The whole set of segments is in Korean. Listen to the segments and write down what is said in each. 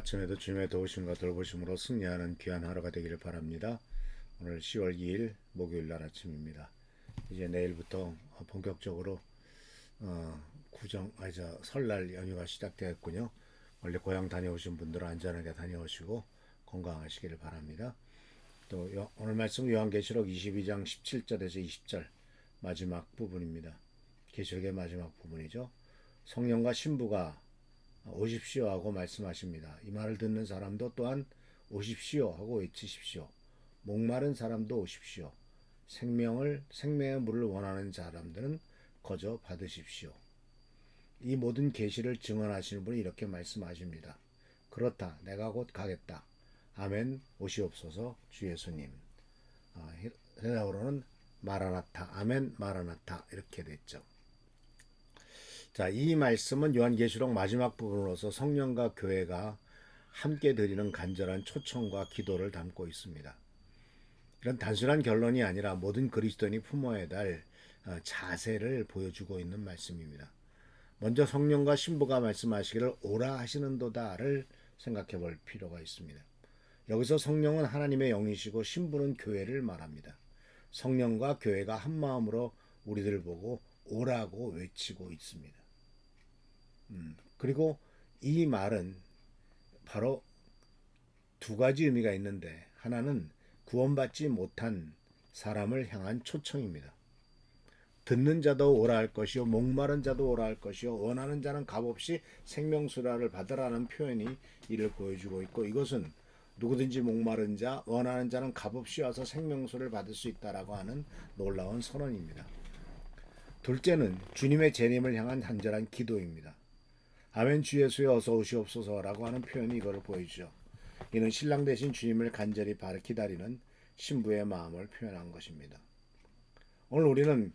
아침에도 주님의 도우심과 돌보심으로 승리하는 귀한 하루가 되기를 바랍니다. 오늘 10월 2일 목요일 날 아침입니다. 이제 내일부터 본격적으로 설날 연휴가 시작되었군요. 원래 고향 다녀오신 분들은 안전하게 다녀오시고 건강하시기를 바랍니다. 또 오늘 말씀 요한계시록 22장 17절에서 20절 마지막 부분입니다. 계시록의 마지막 부분이죠. 성령과 신부가 오십시오 하고 말씀하십니다. 이 말을 듣는 사람도 또한 오십시오 하고 외치십시오. 목마른 사람도 오십시오. 생명의 물을 원하는 사람들은 거저 받으십시오. 이 모든 계시를 증언하시는 분이 이렇게 말씀하십니다. 그렇다. 내가 곧 가겠다. 아멘. 오시옵소서 주 예수님. 헬라어로는 마라나타. 아멘 마라나타 이렇게 됐죠. 자, 이 말씀은 요한계시록 마지막 부분으로서 성령과 교회가 함께 드리는 간절한 초청과 기도를 담고 있습니다. 이런 단순한 결론이 아니라 모든 그리스도인이 품어야 할 자세를 보여주고 있는 말씀입니다. 먼저 성령과 신부가 말씀하시기를 오라 하시는도다를 생각해 볼 필요가 있습니다. 여기서 성령은 하나님의 영이시고 신부는 교회를 말합니다. 성령과 교회가 한 마음으로 우리들 보고 오라고 외치고 있습니다. 그리고 이 말은 바로 두 가지 의미가 있는데, 하나는 구원받지 못한 사람을 향한 초청입니다. 듣는 자도 오라 할 것이요 목마른 자도 오라 할 것이요 원하는 자는 값없이 생명수라를 받으라는 표현이 이를 보여주고 있고, 이것은 누구든지 목마른 자, 원하는 자는 값없이 와서 생명수를 받을 수 있다라고 하는 놀라운 선언입니다. 둘째는 주님의 재림을 향한 간절한 기도입니다. 아멘 주 예수여 어서 오시옵소서라고 하는 표현이 이걸 보여주죠. 이는 신랑 되신 주님을 간절히 기다리는 신부의 마음을 표현한 것입니다. 오늘 우리는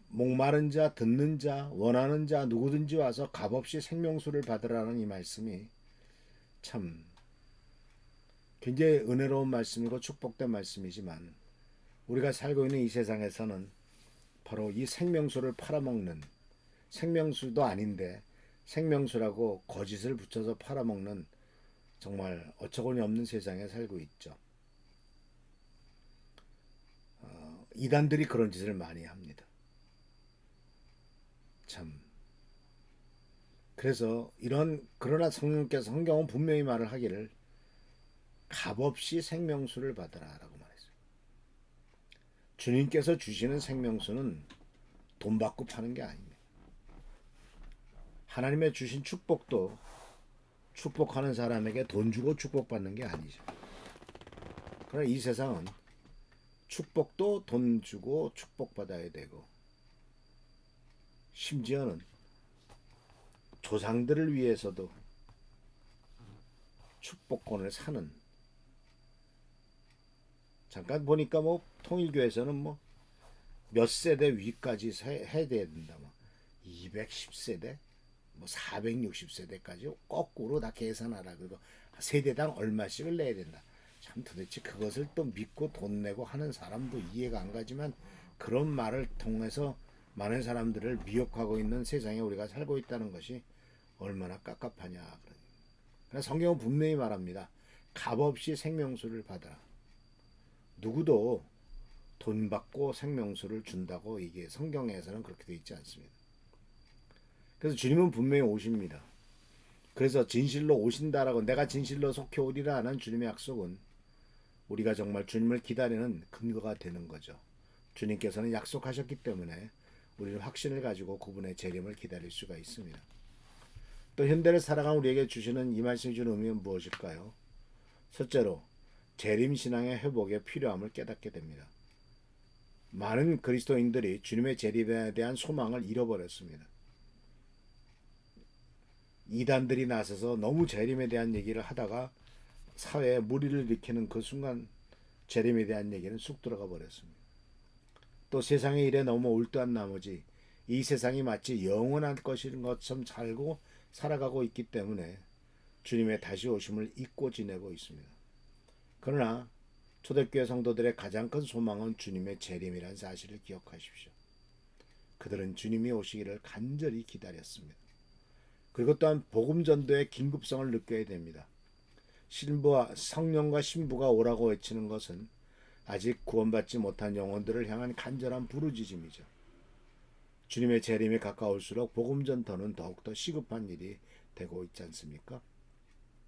목마른 자, 듣는 자, 원하는 자 누구든지 와서 값없이 생명수를 받으라는 이 말씀이 참 굉장히 은혜로운 말씀이고 축복된 말씀이지만, 우리가 살고 있는 이 세상에서는 바로 이 생명수를 팔아먹는, 생명수도 아닌데 생명수라고 거짓을 붙여서 팔아먹는 정말 어처구니 없는 세상에 살고 있죠. 이단들이 그런 짓을 많이 합니다. 참. 그래서 그러나 성경은 분명히 말을 하기를 값없이 생명수를 받으라라고 말했어요. 주님께서 주시는 생명수는 돈 받고 파는 게 아닙니다. 하나님의 주신 축복도 축복하는 사람에게 돈 주고 축복받는 게 아니죠. 그러나 이 세상은 축복도 돈 주고 축복받아야 되고, 심지어는 조상들을 위해서도 축복권을 사는, 잠깐 보니까 통일교에서는 몇 세대 위까지 해야 된다. 210세대, 460세대까지 거꾸로 다 계산하라. 그리고 세대당 얼마씩을 내야 된다. 참 도대체 그것을 또 믿고 돈 내고 하는 사람도 이해가 안 가지만, 그런 말을 통해서 많은 사람들을 미혹하고 있는 세상에 우리가 살고 있다는 것이 얼마나 깝깝하냐. 그러나 성경은 분명히 말합니다. 값없이 생명수를 받아라. 누구도 돈 받고 생명수를 준다고 이게 성경에서는 그렇게 되어 있지 않습니다. 그래서 주님은 분명히 오십니다. 그래서 진실로 오신다라고, 내가 진실로 속히 오리라 하는 주님의 약속은 우리가 정말 주님을 기다리는 근거가 되는 거죠. 주님께서는 약속하셨기 때문에 우리는 확신을 가지고 그분의 재림을 기다릴 수가 있습니다. 또 현대를 살아간 우리에게 주시는 이 말씀이 주는 의미는 무엇일까요? 첫째로 재림신앙의 회복의 필요함을 깨닫게 됩니다. 많은 그리스도인들이 주님의 재림에 대한 소망을 잃어버렸습니다. 이단들이 나서서 너무 재림에 대한 얘기를 하다가 사회에 무리를 일으키는 그 순간 재림에 대한 얘기는 쑥 들어가 버렸습니다. 또 세상의 일에 너무 올드한 나머지 이 세상이 마치 영원한 것인 것처럼 살아가고 있기 때문에 주님의 다시 오심을 잊고 지내고 있습니다. 그러나 초대교회 성도들의 가장 큰 소망은 주님의 재림이라는 사실을 기억하십시오. 그들은 주님이 오시기를 간절히 기다렸습니다. 그리고 또한 복음 전도의 긴급성을 느껴야 됩니다. 신부와 성령과 신부가 오라고 외치는 것은 아직 구원받지 못한 영혼들을 향한 간절한 부르짖음이죠. 주님의 재림이 가까울수록 복음 전도는 더욱더 시급한 일이 되고 있지 않습니까?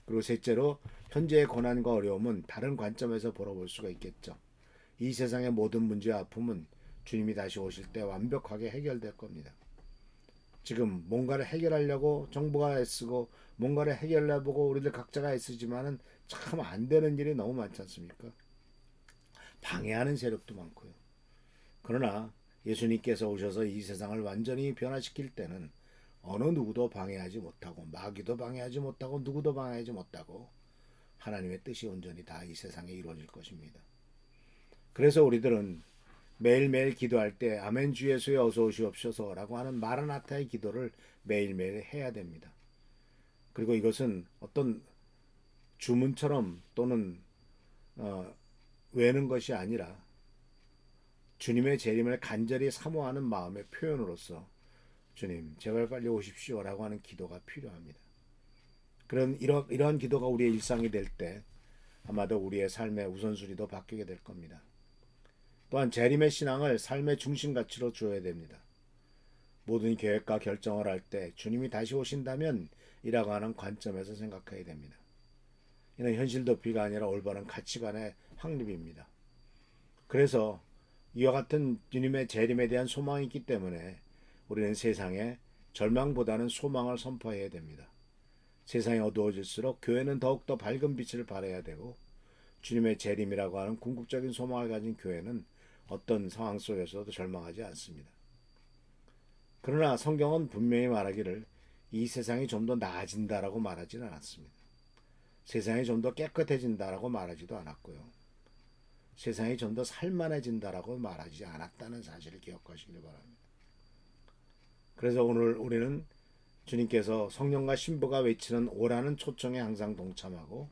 그리고 셋째로 현재의 고난과 어려움은 다른 관점에서 바라볼 수가 있겠죠. 이 세상의 모든 문제와 아픔은 주님이 다시 오실 때 완벽하게 해결될 겁니다. 지금 뭔가를 해결하려고 정부가 애쓰고 뭔가를 해결해보고 우리들 각자가 애쓰지만은 참 안 되는 일이 너무 많지 않습니까? 방해하는 세력도 많고요. 그러나 예수님께서 오셔서 이 세상을 완전히 변화시킬 때는 어느 누구도 방해하지 못하고 마귀도 방해하지 못하고 누구도 방해하지 못하고 하나님의 뜻이 온전히 다 이 세상에 이루어질 것입니다. 그래서 우리들은 매일매일 기도할 때 아멘 주 예수여 어서 오시옵소서라고 하는 마라나타의 기도를 매일매일 해야 됩니다. 그리고 이것은 어떤 주문처럼 또는 외는 것이 아니라 주님의 재림을 간절히 사모하는 마음의 표현으로서 주님 제발 빨리 오십시오라고 하는 기도가 필요합니다. 이러한 기도가 우리의 일상이 될 때 아마도 우리의 삶의 우선순위도 바뀌게 될 겁니다. 또한 재림의 신앙을 삶의 중심 가치로 주어야 됩니다. 모든 계획과 결정을 할 때 주님이 다시 오신다면 이라고 하는 관점에서 생각해야 됩니다. 이는 현실 도피가 아니라 올바른 가치관의 확립입니다. 그래서 이와 같은 주님의 재림에 대한 소망이 있기 때문에 우리는 세상에 절망보다는 소망을 선포해야 됩니다. 세상이 어두워질수록 교회는 더욱더 밝은 빛을 발해야 되고 주님의 재림이라고 하는 궁극적인 소망을 가진 교회는 어떤 상황 속에서도 절망하지 않습니다. 그러나 성경은 분명히 말하기를 이 세상이 좀 더 나아진다라고 말하지는 않았습니다. 세상이 좀 더 깨끗해진다라고 말하지도 않았고요. 세상이 좀 더 살만해진다라고 말하지 않았다는 사실을 기억하시길 바랍니다. 그래서 오늘 우리는 주님께서 성령과 신부가 외치는 오라는 초청에 항상 동참하고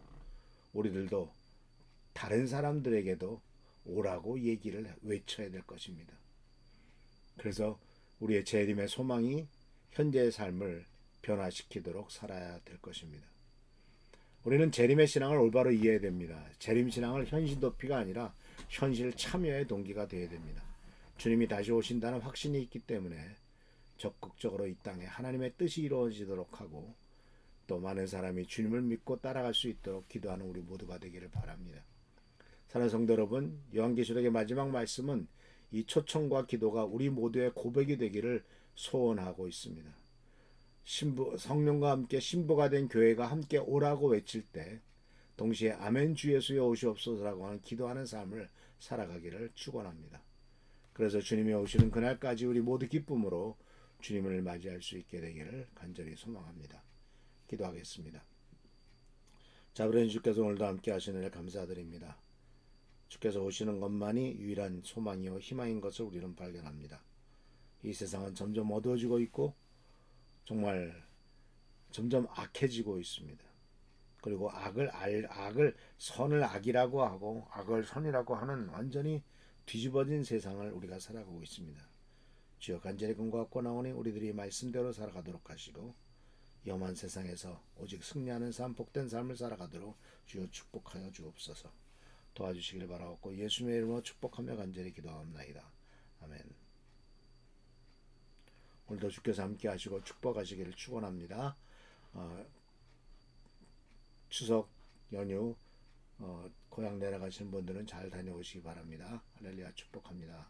우리들도 다른 사람들에게도 오라고 얘기를 외쳐야 될 것입니다. 그래서 우리의 재림의 소망이 현재의 삶을 변화시키도록 살아야 될 것입니다. 우리는 재림의 신앙을 올바로 이해해야 됩니다. 재림 신앙을 현실 도피가 아니라 현실 참여의 동기가 되어야 됩니다. 주님이 다시 오신다는 확신이 있기 때문에 적극적으로 이 땅에 하나님의 뜻이 이루어지도록 하고 또 많은 사람이 주님을 믿고 따라갈 수 있도록 기도하는 우리 모두가 되기를 바랍니다. 사랑하는 성도 여러분, 요한계시록의 마지막 말씀은 이 초청과 기도가 우리 모두의 고백이 되기를 소원하고 있습니다. 성령과 함께 신부가 된 교회가 함께 오라고 외칠 때 동시에 아멘 주 예수여 오시옵소서라고 하는 기도하는 삶을 살아가기를 축원합니다. 그래서 주님이 오시는 그날까지 우리 모두 기쁨으로 주님을 맞이할 수 있게 되기를 간절히 소망합니다. 기도하겠습니다. 자비로운 주께서 오늘도 함께 하시는 일 감사드립니다. 주께서 오시는 것만이 유일한 소망이요 희망인 것을 우리는 발견합니다. 이 세상은 점점 어두워지고 있고 정말 점점 악해지고 있습니다. 그리고 악을 선을 악이라고 하고 악을 선이라고 하는 완전히 뒤집어진 세상을 우리가 살아가고 있습니다. 주여 간절히 금과 나오니 우리들이 말씀대로 살아가도록 하시고 험한 세상에서 오직 승리하는 삶 복된 삶을 살아가도록 주여 축복하여 주옵소서. 도와주시길 바라옵고 예수님의 이름으로 축복하며 간절히 기도하옵나이다. 아멘. 오늘도 주께서 함께 하시고 축복하시기를 축원합니다. 추석 연휴 고향 내려가시는 분들은 잘 다녀오시기 바랍니다. 할렐루야 축복합니다.